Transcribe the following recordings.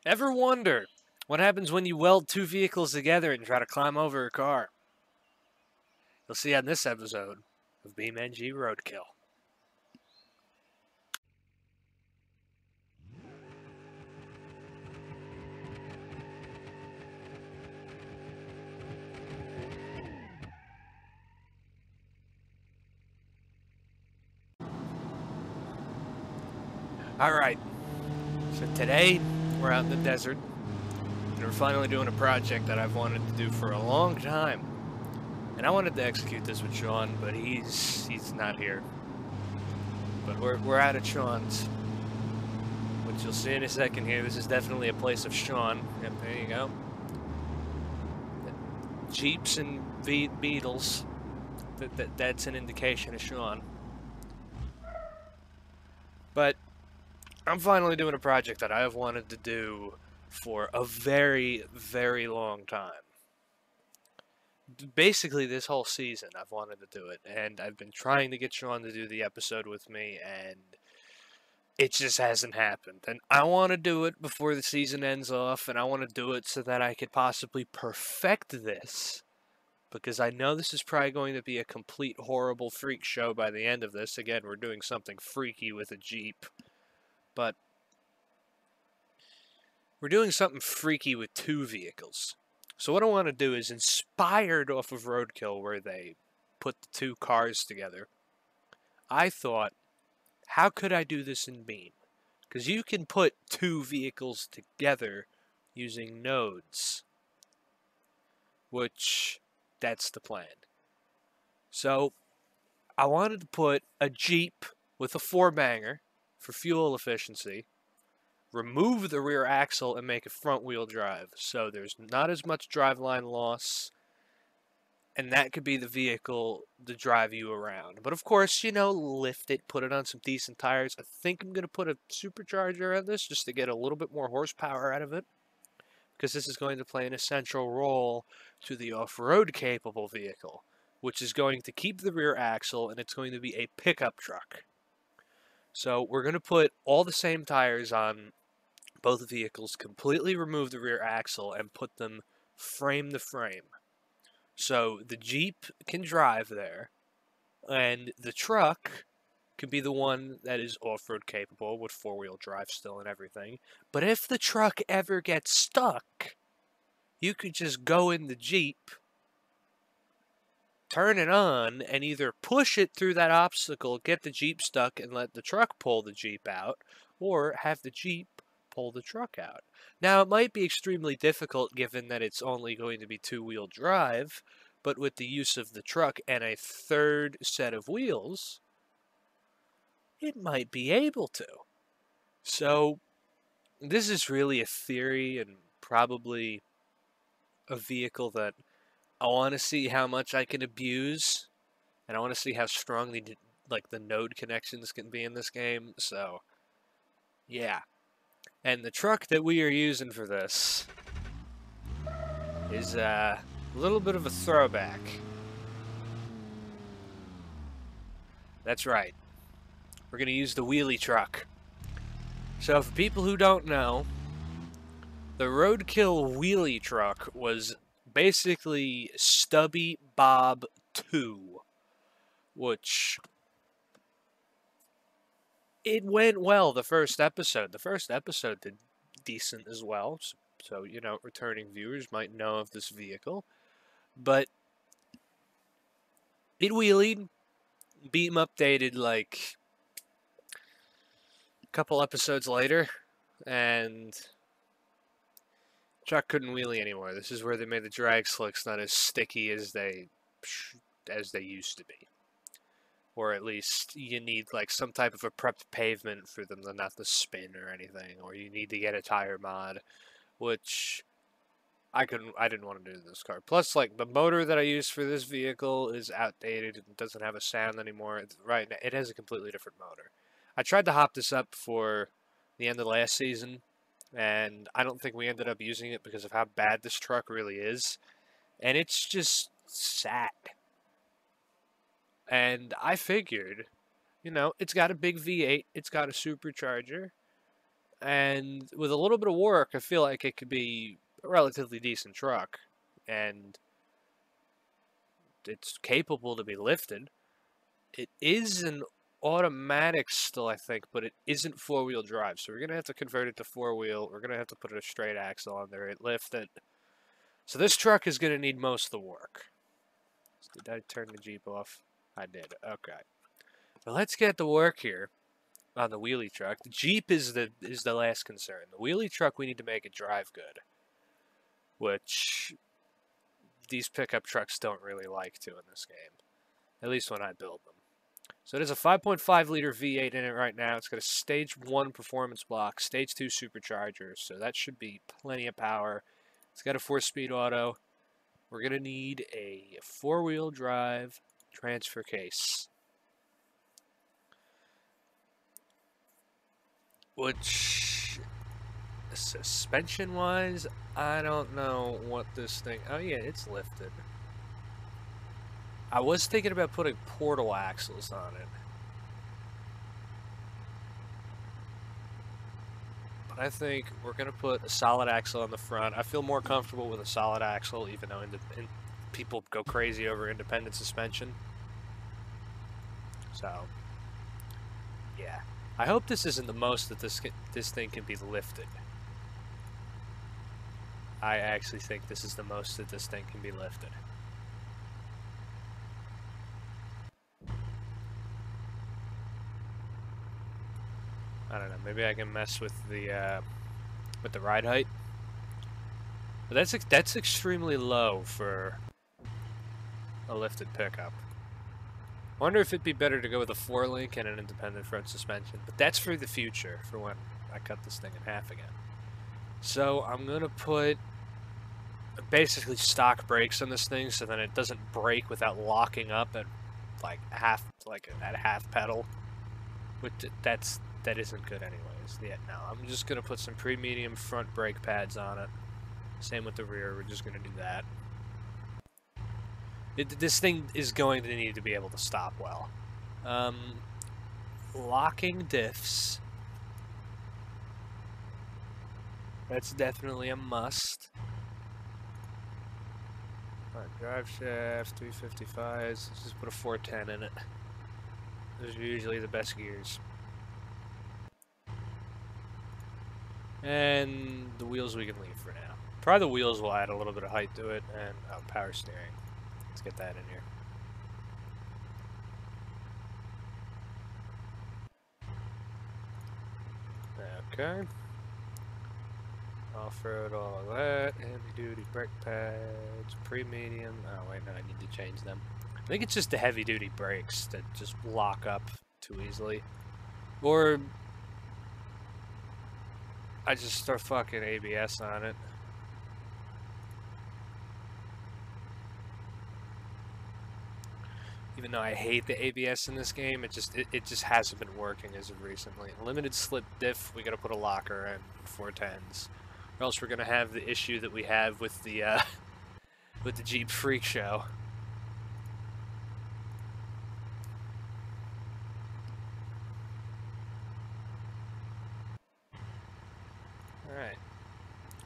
Ever wonder what happens when you weld two vehicles together and try to climb over a car? You'll see on this episode of BeamNG RoadKill. Alright, so today we're out in the desert and we're finally doing a project that I've wanted to do for a long time. And I wanted to execute this with Sean, but he's not here. But we're out at Sean's, which you'll see in a second here. This is definitely a place of Sean. Yep, there you go. Jeeps and Beetles. That's an indication of Sean. But I'm finally doing a project that I have wanted to do for a very, very long time. Basically, this whole season I've wanted to do it, and I've been trying to get Sean to do the episode with me, and it just hasn't happened. And I want to do it before the season ends off, and I want to do it so that I could possibly perfect this, because I know this is probably going to be a complete horrible freak show by the end of this. Again, we're doing something freaky with a Jeep, but we're doing something freaky with two vehicles. So what I want to do is, inspired off of RoadKill, where they put the two cars together, I thought, how could I do this in Beam? Because you can put two vehicles together using nodes, which, that's the plan. So I wanted to put a Jeep with a four-banger for fuel efficiency, remove the rear axle and make it front-wheel drive, so there's not as much driveline loss, and that could be the vehicle to drive you around. But of course, lift it, put it on some decent tires. I think I'm going to put a supercharger on this just to get a little bit more horsepower out of it, because this is going to play an essential role to the off-road capable vehicle, which is going to keep the rear axle, and it's going to be a pickup truck. So we're going to put all the same tires on both vehicles, completely remove the rear axle, and put them frame to frame. So the Jeep can drive there, and the truck can be the one that is off-road capable with four-wheel drive still and everything. But if the truck ever gets stuck, you could just go in the Jeep, turn it on, and either push it through that obstacle, get the Jeep stuck, and let the truck pull the Jeep out, or have the Jeep pull the truck out. Now, it might be extremely difficult given that it's only going to be two-wheel drive, but with the use of the truck and a third set of wheels, it might be able to. So, this is really a theory and probably a vehicle that I want to see how much I can abuse, and I want to see how strong the node connections can be in this game. So, yeah. And the truck that we are using for this is a little bit of a throwback. That's right. We're going to use the Wheelie Truck. So for people who don't know, the RoadKill Wheelie Truck was basically Stubby Bob 2, which it went well the first episode. The first episode did decent as well. So, returning viewers might know of this vehicle. But it wheelied. Beam updated like a couple episodes later. And truck couldn't wheelie anymore. This is where they made the drag slicks not as sticky as they used to be. Or at least you need like some type of a prepped pavement for them to not to spin or anything, or you need to get a tire mod, which I didn't want to do this car. Plus, like, the motor that I use for this vehicle is outdated. It doesn't have a sound anymore. Right now, it has a completely different motor. I tried to hop this up for the end of last season, and I don't think we ended up using it because of how bad this truck really is. And it's just sad. And I figured, it's got a big V8, it's got a supercharger, And with a little bit of work, I feel like it could be a relatively decent truck. And it's capable to be lifted. It is an automatic still, I think, but it isn't four-wheel drive. So we're going to have to convert it to four-wheel. We're going to have to put a straight axle on there and lift it. So this truck is going to need most of the work. Did I turn the Jeep off? I did. Okay. Well, let's get to work here on the wheelie truck. The Jeep is the last concern. The wheelie truck, we need to make it drive good, which these pickup trucks don't really like to in this game, at least when I build them. So it has a 5.5 liter V8 in it right now. It's got a stage 1 performance block, stage 2 superchargers, so that should be plenty of power. It's got a 4-speed auto. We're going to need a 4-wheel drive transfer case, which, suspension-wise, I don't know what this thing... Oh, yeah, it's lifted. I was thinking about putting portal axles on it. But I think we're going to put a solid axle on the front. I feel more comfortable with a solid axle, even though people go crazy over independent suspension. So, yeah. I hope this isn't the most that this thing can be lifted. I actually think this is the most that this thing can be lifted. I don't know. Maybe I can mess with the ride height. But that's extremely low for a lifted pickup. I wonder if it'd be better to go with a 4-link and an independent front suspension. But that's for the future, for when I cut this thing in half again. So I'm gonna put basically stock brakes on this thing, so then it doesn't brake without locking up at at half pedal. Which that isn't good anyways. Yeah, no, I'm just gonna put some pre-medium front brake pads on it. Same with the rear. We're just gonna do that. This thing is going to need to be able to stop well. Locking diffs. That's definitely a must. Alright, drive shaft, 355s. Let's just put a 410 in it. Those are usually the best gears. And the wheels we can leave for now. Probably the wheels will add a little bit of height to it, and power steering. Let's get that in here. Okay. Off-road, all of that. Heavy-duty brake pads, pre-medium. Oh wait, no, I need to change them. I think it's just the heavy-duty brakes that just lock up too easily. Or I just throw fucking ABS on it. Even though I hate the ABS in this game, it just hasn't been working as of recently. Limited slip diff, we gotta put a locker in 410s. Or else we're gonna have the issue that we have with the Jeep Freak Show. Alright.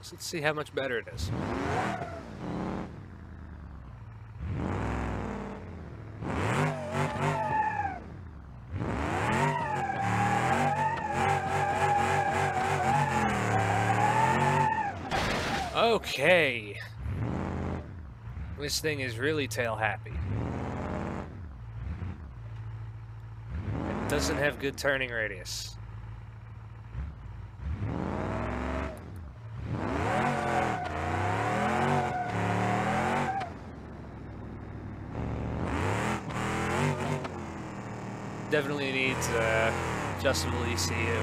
So let's see how much better it is. Okay. This thing is really tail happy. It doesn't have good turning radius. Definitely needs adjustable ECU.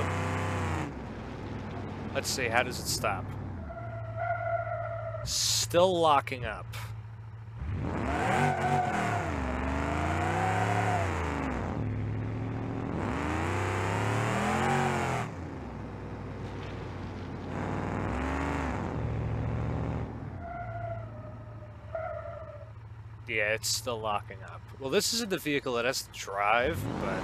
Let's see, how does it stop? Still locking up. Yeah, it's still locking up. Well, this isn't the vehicle that has to drive, but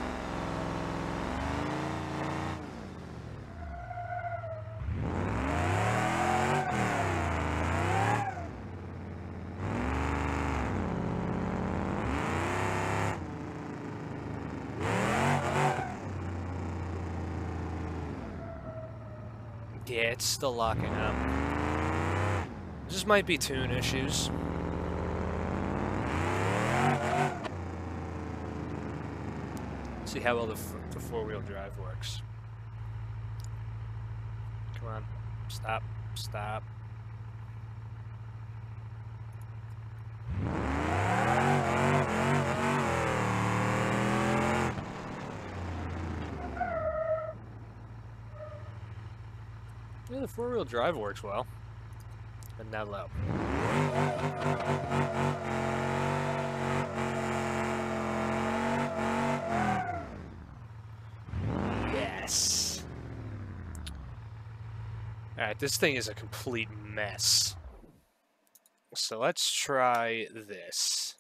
Yeah, it's still locking up. This might be tune issues. Let's see how well the four-wheel drive works. Come on. Stop. Stop. Yeah, the four-wheel drive works well. And now low. Yes. Alright, this thing is a complete mess. So let's try this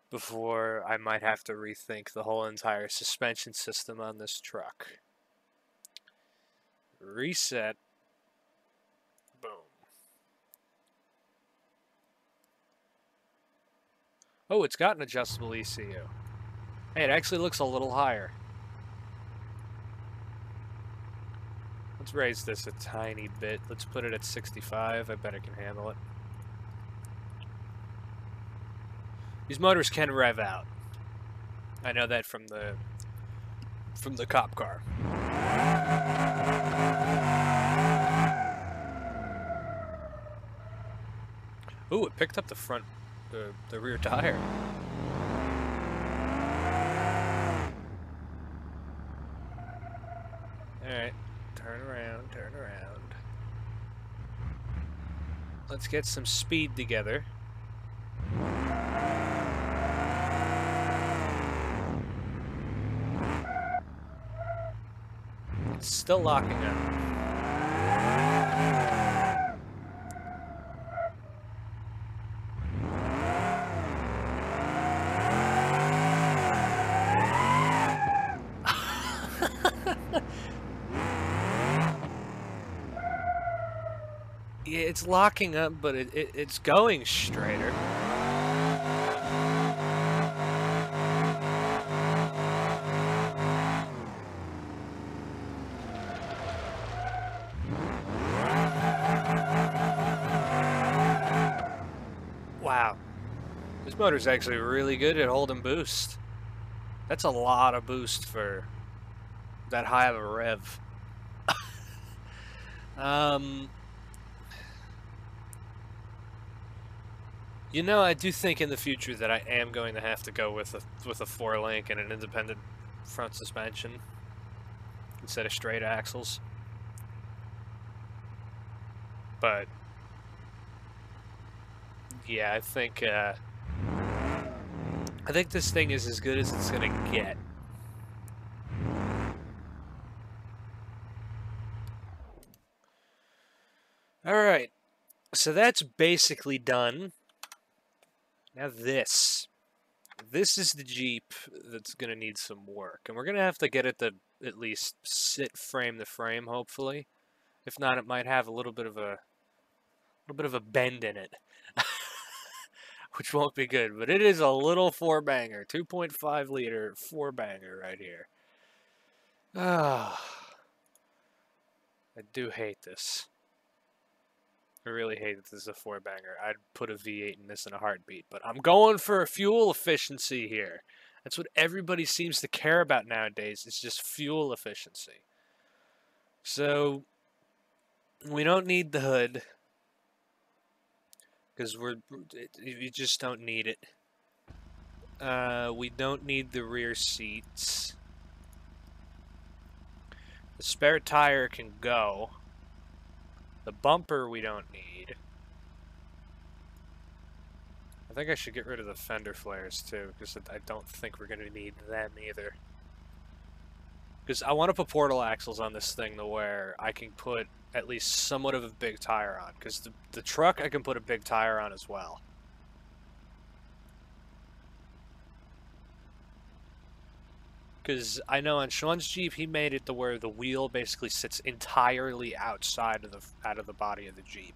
before I might have to rethink the whole entire suspension system on this truck. Reset. Boom. Oh, it's got an adjustable ECU. Hey, it actually looks a little higher. Let's raise this a tiny bit. Let's put it at 65. I bet it can handle it. These motors can rev out. I know that from the cop car. Ooh, it picked up the front, the rear tire. Alright, turn around, turn around. Let's get some speed together. It's still locking up. Yeah, it's locking up, but it's going straighter. Wow. This motor's actually really good at holding boost. That's a lot of boost for that high of a rev. You know, I do think in the future that I am going to have to go with a 4-link and an independent front suspension instead of straight axles. But yeah, I think this thing is as good as it's gonna get. All right, so that's basically done. Now this is the Jeep that's gonna need some work, and we're gonna have to get it to at least sit frame to frame, hopefully. If not, it might have a little bit of a bend in it, which won't be good. But it is a little 4-banger, 2.5 liter 4-banger right here. Ah, I do hate this. I really hate that this is a 4-banger. I'd put a V8 in this in a heartbeat, but I'm going for fuel efficiency here. That's what everybody seems to care about nowadays. It's just fuel efficiency. So we don't need the hood because you just don't need it. We don't need the rear seats. The spare tire can go. The bumper we don't need. I think I should get rid of the fender flares too, because I don't think we're going to need them either. Because I want to put portal axles on this thing to where I can put at least somewhat of a big tire on. Because the truck I can put a big tire on as well. Because I know on Sean's Jeep he made it to where the wheel basically sits entirely outside of the body of the Jeep,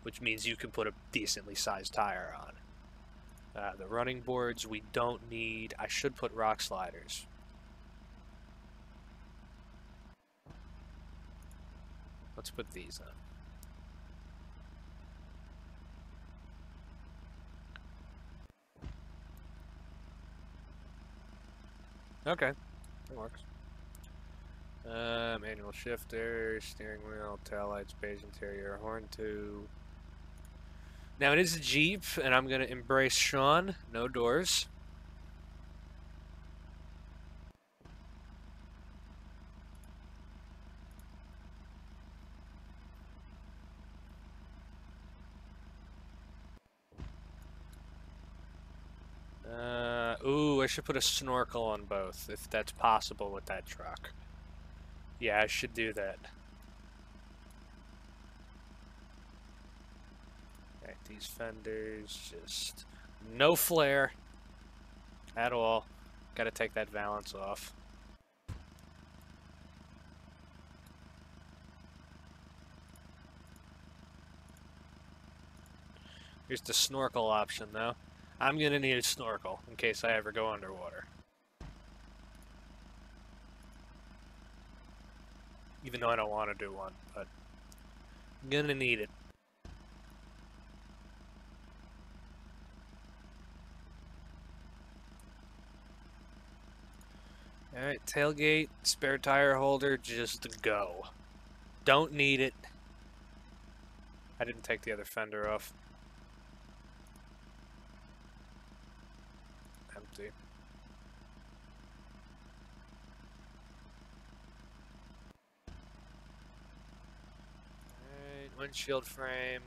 which means you can put a decently sized tire on. The running boards we don't need. I should put rock sliders. Let's put these on. Okay, that works. Manual shifter, steering wheel, taillights, beige interior, horn tube. Now it is a Jeep, and I'm gonna embrace Sean. No doors. Ooh, I should put a snorkel on both, if that's possible with that truck. Yeah, I should do that. Alright, these fenders, just no flare at all. Gotta take that valance off. Here's the snorkel option, though. I'm gonna need a snorkel in case I ever go underwater. Even though I don't want to do one, but I'm gonna need it. Alright, tailgate, spare tire holder, just go. Don't need it. I didn't take the other fender off. Empty. Alright, windshield frame.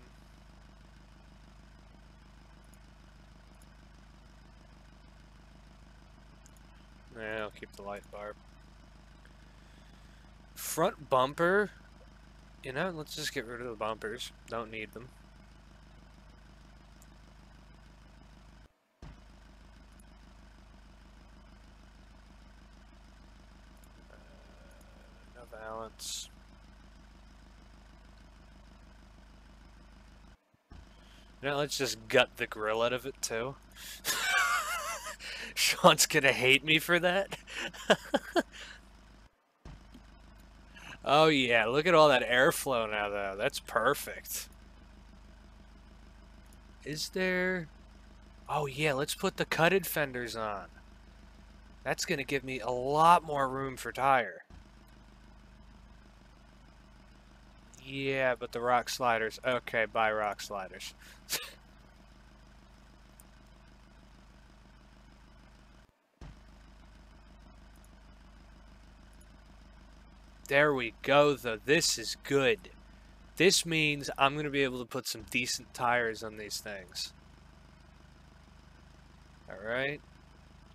Yeah, I'll keep the light bar. Front bumper. You know, let's just get rid of the bumpers. Don't need them. No valance. You know, let's just gut the grill out of it, too. Sean's gonna hate me for that. Oh yeah, look at all that airflow now though. That's perfect. Is there... Oh yeah, let's put the cutted fenders on. That's gonna give me a lot more room for tire. Yeah, but the rock sliders. Okay, bye rock sliders. There we go, though. This is good. This means I'm going to be able to put some decent tires on these things. Alright.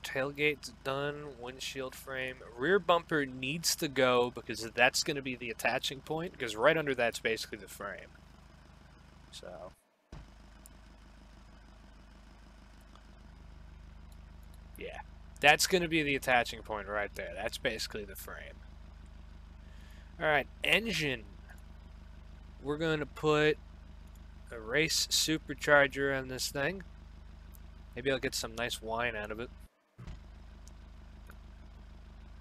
Tailgate's done. Windshield frame. Rear bumper needs to go because that's going to be the attaching point. Because right under that's basically the frame. So. Yeah. That's going to be the attaching point right there. That's basically the frame. Alright, engine. We're going to put a race supercharger on this thing. Maybe I'll get some nice wine out of it.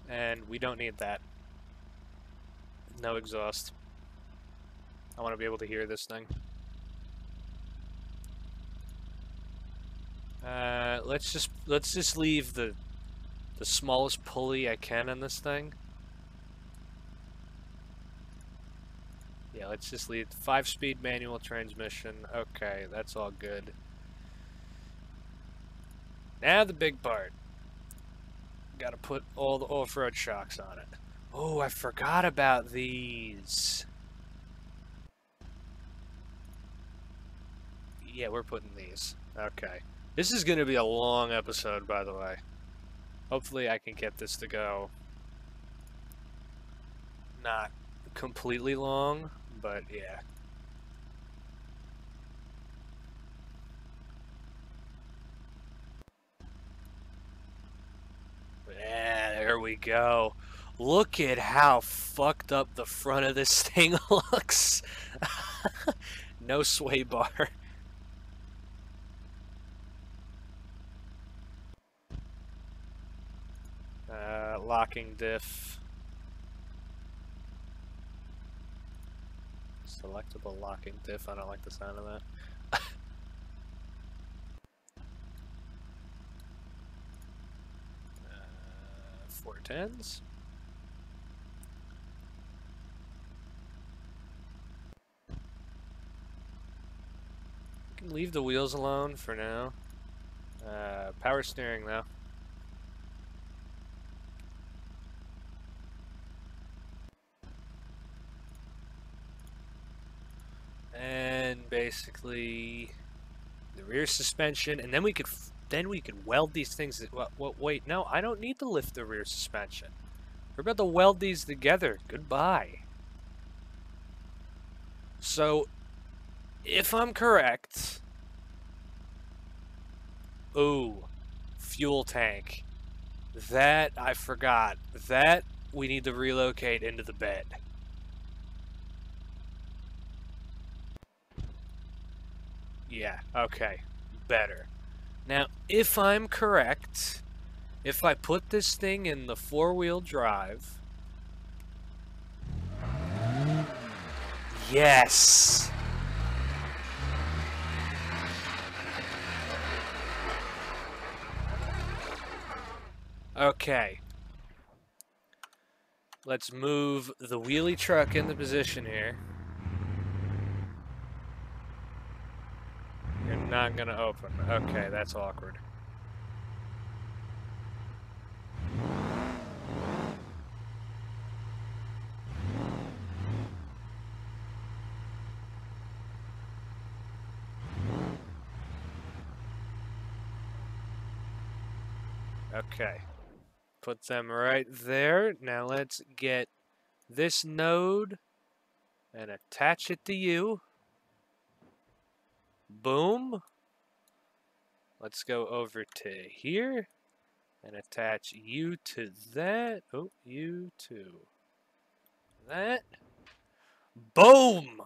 And we don't need that. No exhaust. I want to be able to hear this thing. Let's just leave the smallest pulley I can on this thing. Yeah, let's just leave 5-speed manual transmission. Okay, that's all good. Now the big part. Gotta put all the off-road shocks on it. Oh, I forgot about these. Yeah, we're putting these. Okay. This is gonna be a long episode, by the way. Hopefully I can get this to go not completely long, but yeah. Yeah, there we go. Look at how fucked up the front of this thing looks. No sway bar. Locking diff. Selectable locking diff. I don't like the sound of that. 410s. Can leave the wheels alone for now. Power steering though. And basically the rear suspension, and then we could weld these things. Wait, no, I don't need to lift the rear suspension. We're about to weld these together. Goodbye. So, if I'm correct, ooh, fuel tank. That I forgot. That we need to relocate into the bed. Yeah, okay. Better. Now, if I'm correct, if I put this thing in the four-wheel drive... Yes! Okay. Let's move the wheelie truck into position here. You're not gonna open. Okay, that's awkward. Okay. Put them right there. Now let's get this node and attach it to you. Boom. Let's go over to here and attach you to that. Oh, you to that. Boom!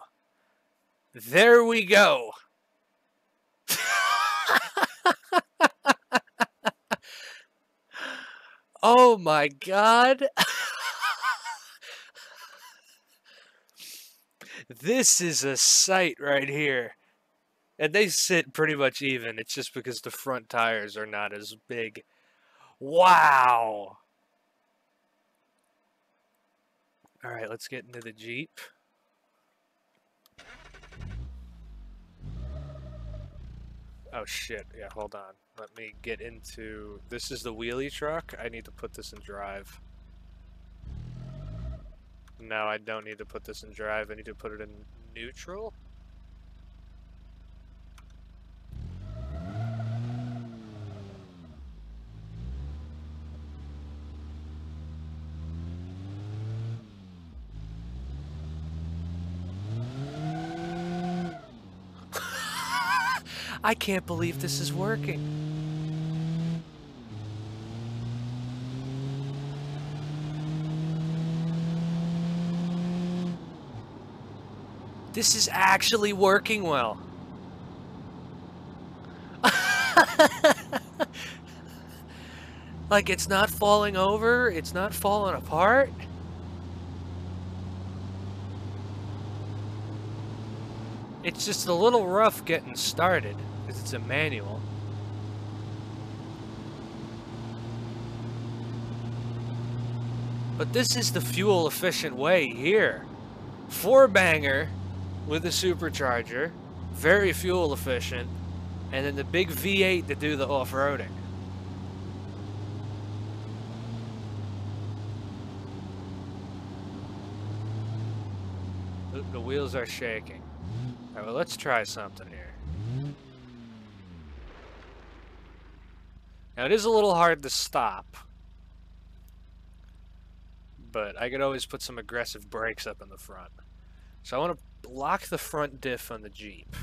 There we go. Oh my God. This is a sight right here. And they sit pretty much even. It's just because the front tires are not as big. Wow. All right, let's get into the Jeep. Oh shit, yeah, hold on. Let me get into... This is the wheelie truck. I need to put this in drive. No, I don't need to put this in drive. I need to put it in neutral. I can't believe this is working. This is actually working well. Like, it's not falling over, it's not falling apart. It's just a little rough getting started, because it's a manual. But this is the fuel-efficient way here. 4-banger with a supercharger, very fuel-efficient, and then the big V8 to do the off-roading. The wheels are shaking. Alright, well, let's try something here. Now, it is a little hard to stop, but I could always put some aggressive brakes up in the front. So I want to lock the front diff on the Jeep.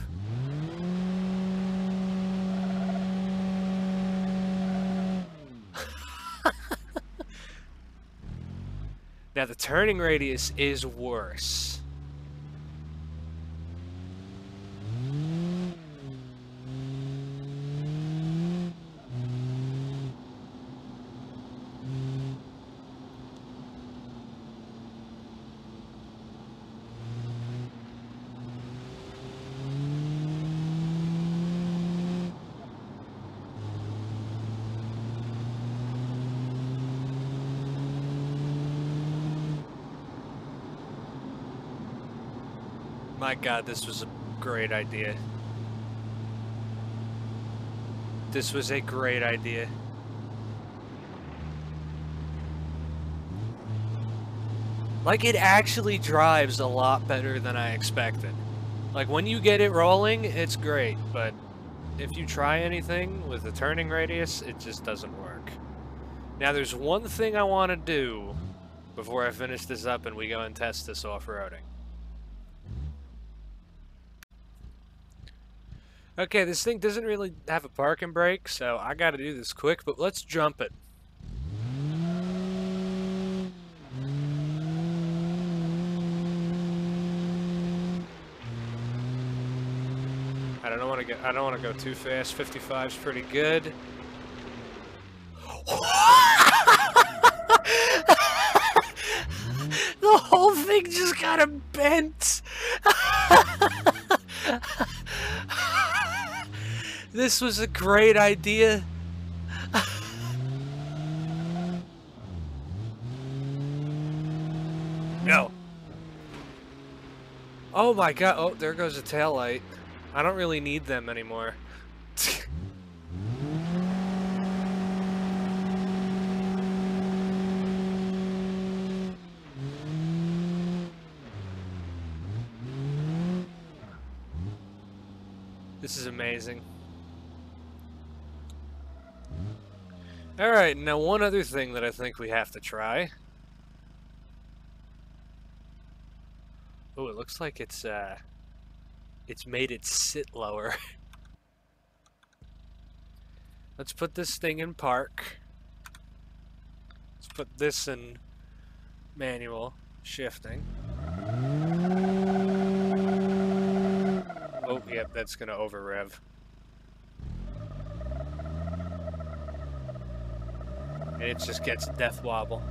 Now, the turning radius is worse. My God, this was a great idea. This was a great idea. Like, it actually drives a lot better than I expected. Like, when you get it rolling, it's great, but if you try anything with the turning radius, it just doesn't work. Now, there's one thing I want to do before I finish this up and we go and test this off-roading. Okay, this thing doesn't really have a parking brake, so I gotta do this quick, but let's jump it. I don't want to go too fast. 55's pretty good. The whole thing just got a bent. This was a great idea. No. Oh my God. Oh, there goes a taillight. I don't really need them anymore. This is amazing. Alright, now one other thing that I think we have to try. Oh, it looks like it's made it sit lower. Let's put this thing in park. Let's put this in manual shifting. Oh, yep, that's gonna over rev. And it just gets death wobble.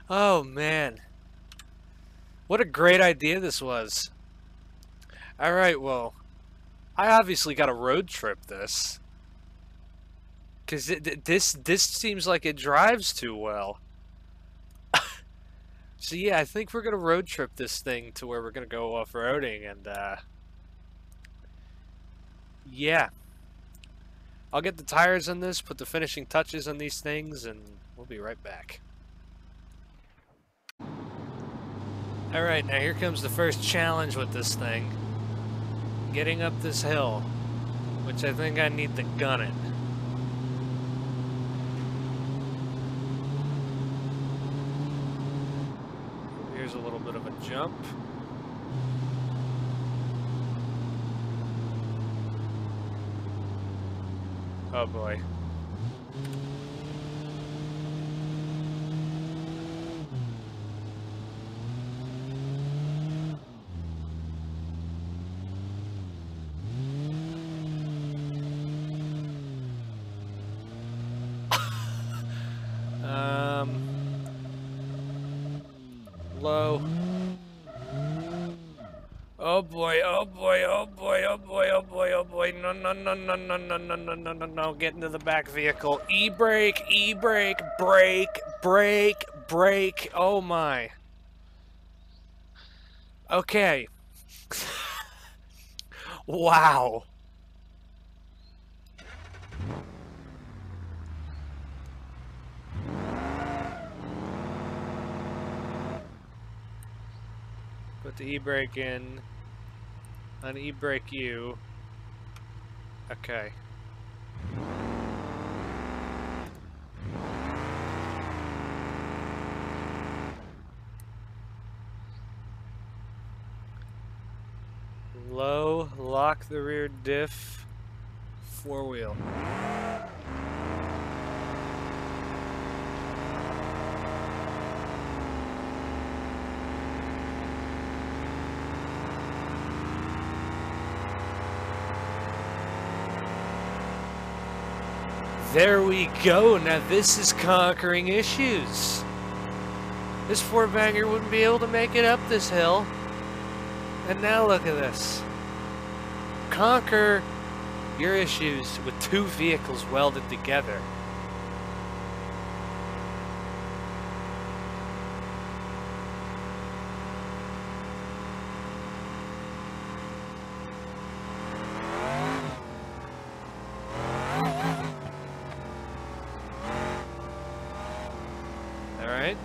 Oh, man. What a great idea this was. Alright, well, I obviously got to road trip this. Because this seems like it drives too well. So yeah, I think we're going to road trip this thing to where we're going to go off-roading, and yeah. I'll get the tires on this, put the finishing touches on these things, and we'll be right back. Alright, now here comes the first challenge with this thing. Getting up this hill, which I think I need to gun it. Here's a little bit of a jump. Oh boy. Low. Oh boy, oh boy, oh boy, oh boy, oh boy, oh boy. No, no, no, no, no, no, no, no, no, no, no. Get into the back vehicle. E-brake, e-brake, brake, brake, brake. Oh my. Okay. Wow. Put the e-brake in. On e-brake U. Okay. Low, lock the rear diff, 4-wheel. There we go. Now this is conquering issues. This four-banger wouldn't be able to make it up this hill. And now look at this. Conquer your issues with two vehicles welded together. Alright.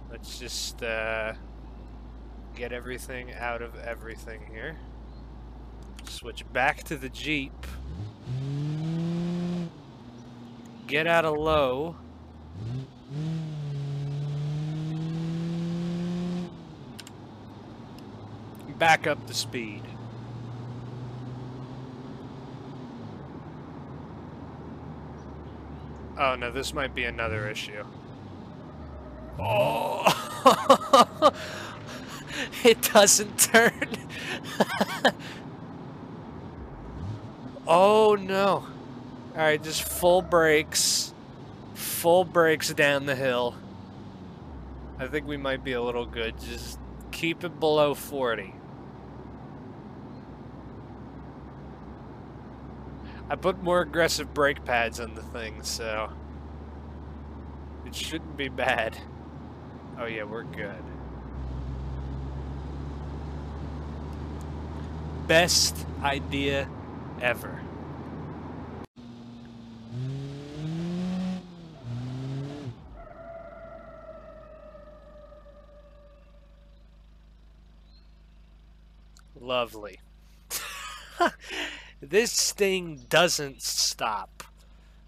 Let's just get everything out of everything here. Switch back to the Jeep. Get out of low. Back up the speed. Oh no, this might be another issue. Oh! It doesn't turn. Oh no. Alright, just full brakes. Full brakes down the hill. I think we might be a little good. Just keep it below 40. I put more aggressive brake pads on the thing, so it shouldn't be bad. Oh yeah, we're good. Best idea ever. Lovely. This thing doesn't stop.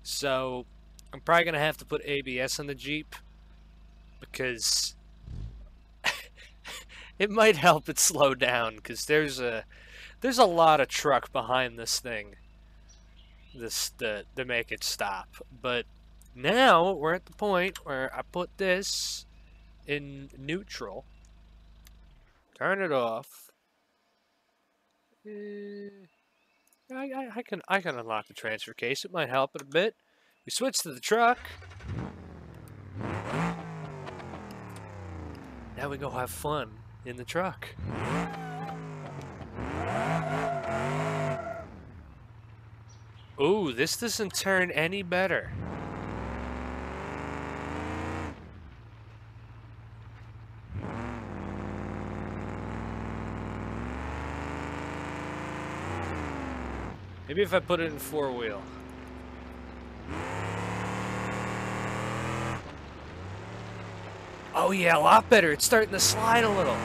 So I'm probably gonna have to put ABS on the Jeep because it might help it slow down, because there's a lot of truck behind this thing to make it stop. But now we're at the point where I put this in neutral, turn it off. I can unlock the transfer case. It might help it a bit. We switch to the truck. Now we go have fun in the truck. Ooh, this doesn't turn any better. Maybe if I put it in four-wheel. Oh yeah, a lot better. It's starting to slide a little.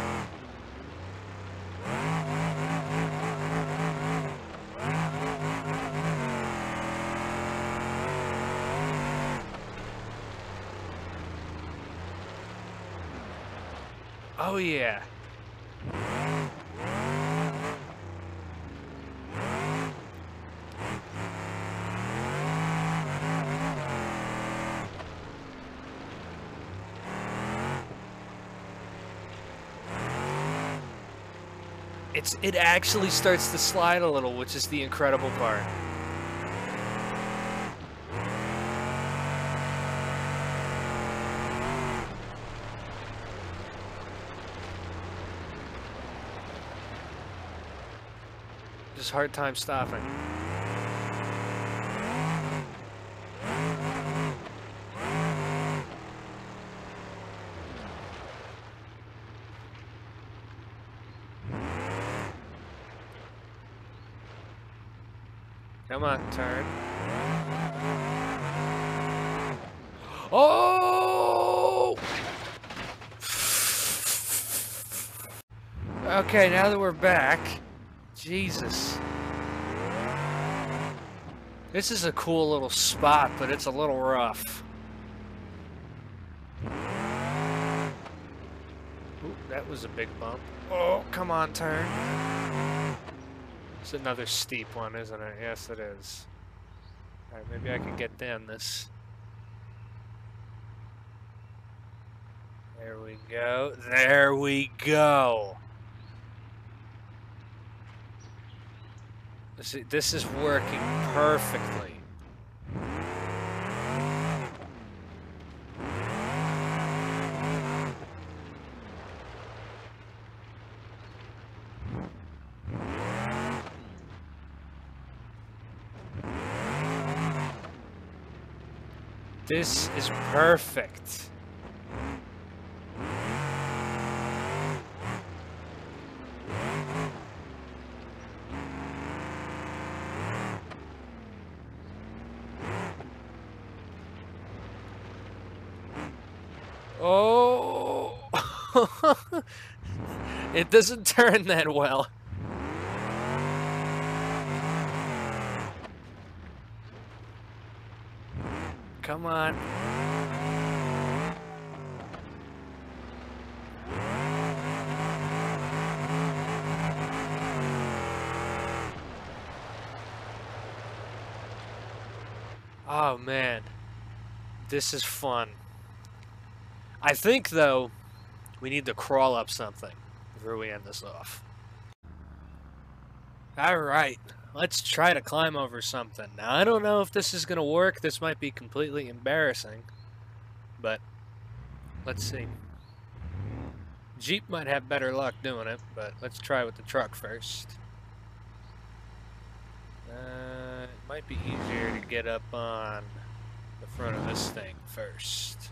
Oh yeah. It actually starts to slide a little, which is the incredible part. Just hard time stopping. Come on, turn. Oh! Okay, now that we're back, Jesus. This is a cool little spot, but it's a little rough. Ooh, that was a big bump. Oh, come on, turn. It's another steep one, isn't it? Yes, it is. Alright, maybe I can get down this. There we go. There we go. See, this is working perfectly. This is perfect. Oh, it doesn't turn that well. Come on. Oh man, this is fun. I think though, we need to crawl up something before we end this off. Alright, let's try to climb over something. Now, I don't know if this is going to work. This might be completely embarrassing. But, let's see. Jeep might have better luck doing it, but let's try with the truck first. It might be easier to get up on the front of this thing first.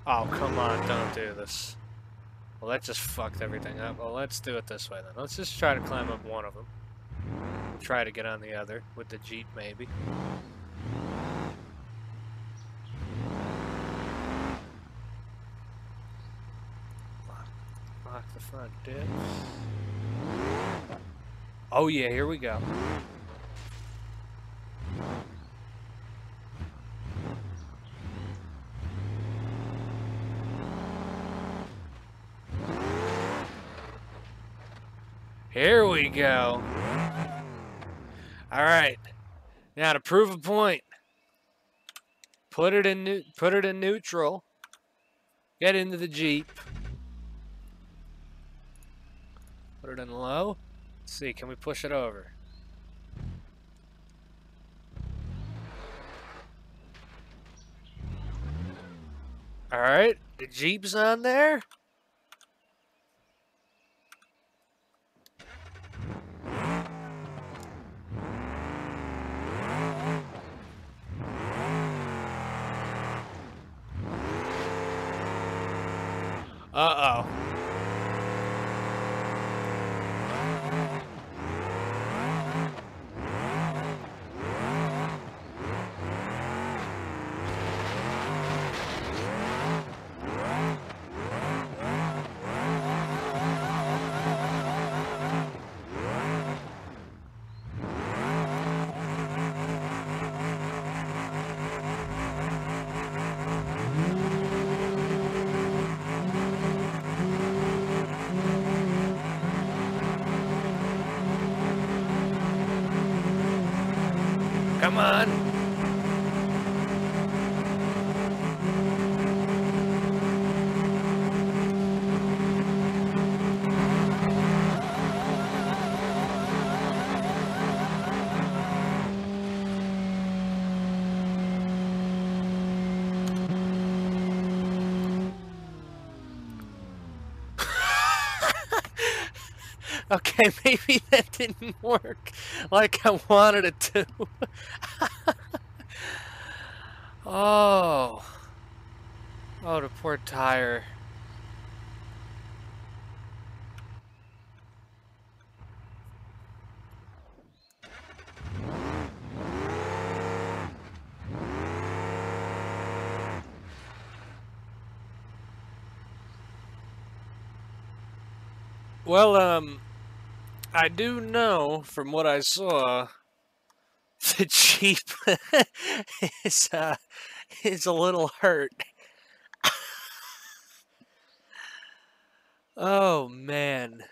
Oh, come on, don't do this. Well, that just fucked everything up. Well, let's do it this way then. Let's just try to climb up one of them. Try to get on the other, with the Jeep maybe. Lock the front dips. Oh yeah, here we go. Here we go. All right. Now to prove a point, put it in neutral. Get into the Jeep. Put it in low. Let's see, can we push it over? All right, the Jeep's on there. Uh-oh. Come on. Okay, maybe that didn't work like I wanted it to. Oh. Oh, the poor tire. Well, I do know from what I saw, the Jeep is a little hurt. Oh man.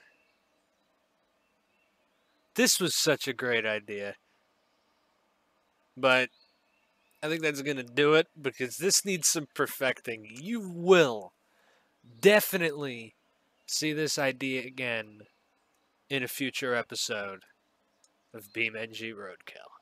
This was such a great idea. But I think that's gonna do it because this needs some perfecting. You will definitely see this idea again in a future episode of BeamNG RoadKill.